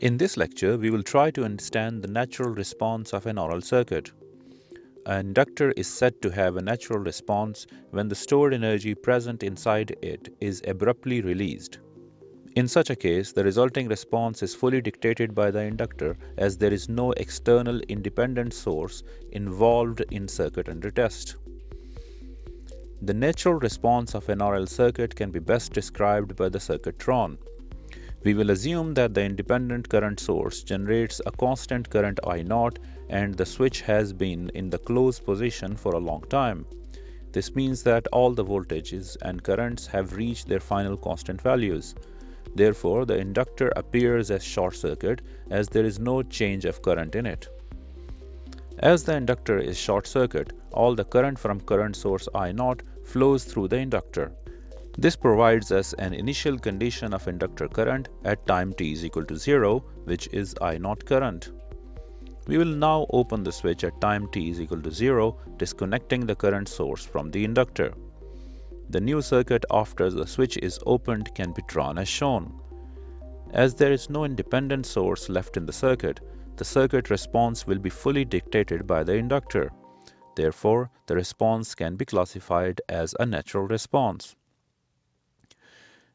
In this lecture, we will try to understand the natural response of an RL circuit. An inductor is said to have a natural response when the stored energy present inside it is abruptly released. In such a case, the resulting response is fully dictated by the inductor as there is no external independent source involved in circuit under test. The natural response of an RL circuit can be best described by the circuitron. We will assume that the independent current source generates a constant current I0 and the switch has been in the closed position for a long time. This means that all the voltages and currents have reached their final constant values. Therefore, the inductor appears as short circuit as there is no change of current in it. As the inductor is short circuit, all the current from current source I0 flows through the inductor. This provides us an initial condition of inductor current at time t is equal to 0, which is I0 current. We will now open the switch at time t is equal to 0, disconnecting the current source from the inductor. The new circuit after the switch is opened can be drawn as shown. As there is no independent source left in the circuit response will be fully dictated by the inductor. Therefore, the response can be classified as a natural response.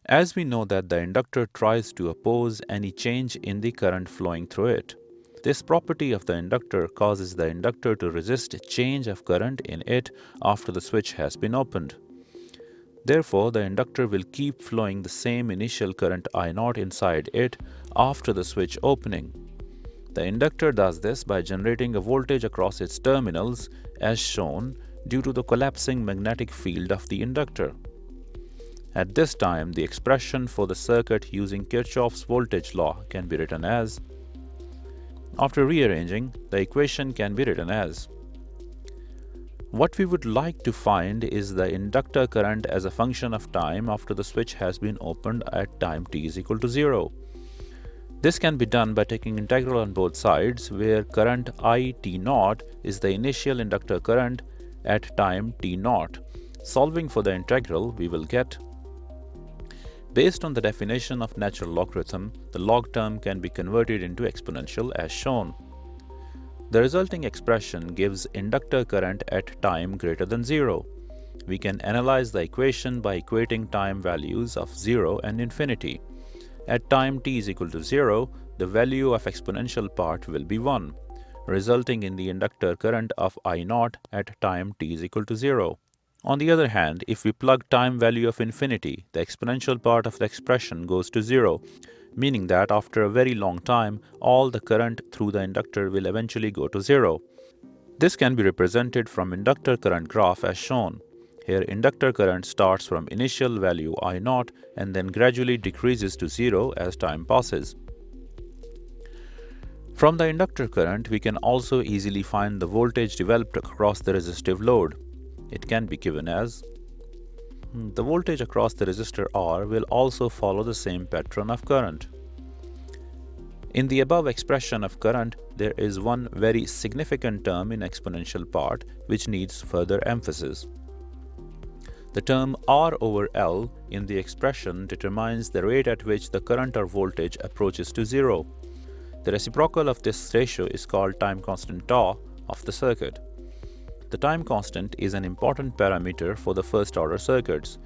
As we know that the inductor tries to oppose any change in the current flowing through it. This property of the inductor causes the inductor to resist change of current in it after the switch has been opened. Therefore, the inductor will keep flowing the same initial current I0 inside it after the switch opening. The inductor does this by generating a voltage across its terminals as shown due to the collapsing magnetic field of the inductor. At this time, the expression for the circuit using Kirchhoff's voltage law can be written as. After rearranging, the equation can be written as. What we would like to find is the inductor current as a function of time after the switch has been opened at time t is equal to 0. This can be done by taking integral on both sides, where current I t0 is the initial inductor current at time t0. Solving for the integral, we will get. Based on the definition of natural logarithm, the log term can be converted into exponential as shown. The resulting expression gives inductor current at time greater than 0. We can analyze the equation by equating time values of 0 and infinity. At time t is equal to 0, the value of exponential part will be 1, resulting in the inductor current of I0 at time t is equal to 0. On the other hand, if we plug time value of infinity, the exponential part of the expression goes to 0, meaning that after a very long time, all the current through the inductor will eventually go to 0. This can be represented from inductor current graph as shown. Here, inductor current starts from initial value I0 and then gradually decreases to 0 as time passes. From the inductor current, we can also easily find the voltage developed across the resistive load. It can be given as. The voltage across the resistor R will also follow the same pattern of current. In the above expression of current, there is one very significant term in exponential part which needs further emphasis. The term R over L in the expression determines the rate at which the current or voltage approaches to 0. The reciprocal of this ratio is called time constant tau of the circuit. The time constant is an important parameter for the first order circuits.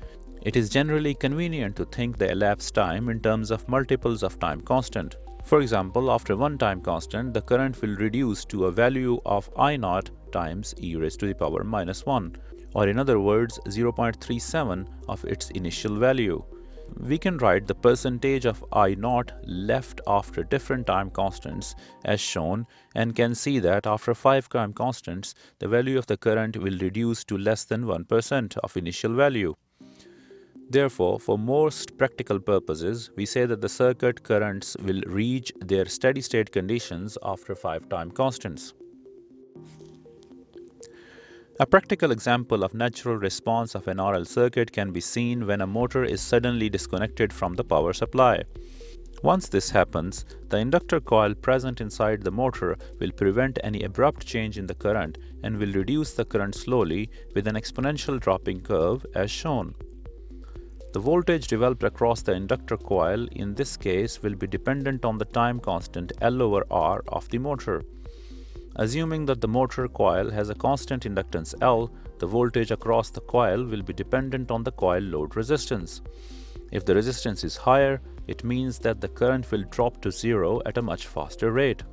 It is generally convenient to think the elapsed time in terms of multiples of time constant. For example, after one time constant, the current will reduce to a value of I0 times e raised to the power minus 1, or in other words, 0.37 of its initial value. We can write the percentage of I0 left after different time constants as shown and can see that after 5 time constants, the value of the current will reduce to less than 1% of initial value. Therefore, for most practical purposes, we say that the circuit currents will reach their steady-state conditions after 5 time constants. A practical example of natural response of an RL circuit can be seen when a motor is suddenly disconnected from the power supply. Once this happens, the inductor coil present inside the motor will prevent any abrupt change in the current and will reduce the current slowly with an exponential dropping curve as shown. The voltage developed across the inductor coil in this case will be dependent on the time constant L over R of the motor. Assuming that the motor coil has a constant inductance L, the voltage across the coil will be dependent on the coil load resistance. If the resistance is higher, it means that the current will drop to zero at a much faster rate,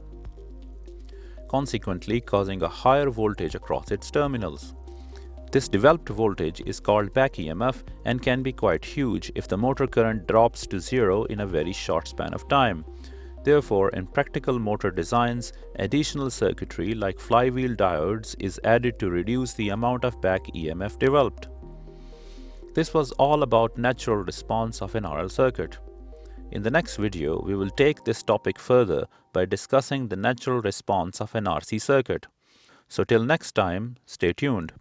consequently causing a higher voltage across its terminals. This developed voltage is called back EMF and can be quite huge if the motor current drops to zero in a very short span of time. Therefore, in practical motor designs, additional circuitry like flywheel diodes is added to reduce the amount of back EMF developed. This was all about natural response of an RL circuit. In the next video, we will take this topic further by discussing the natural response of an RC circuit. So till next time, stay tuned.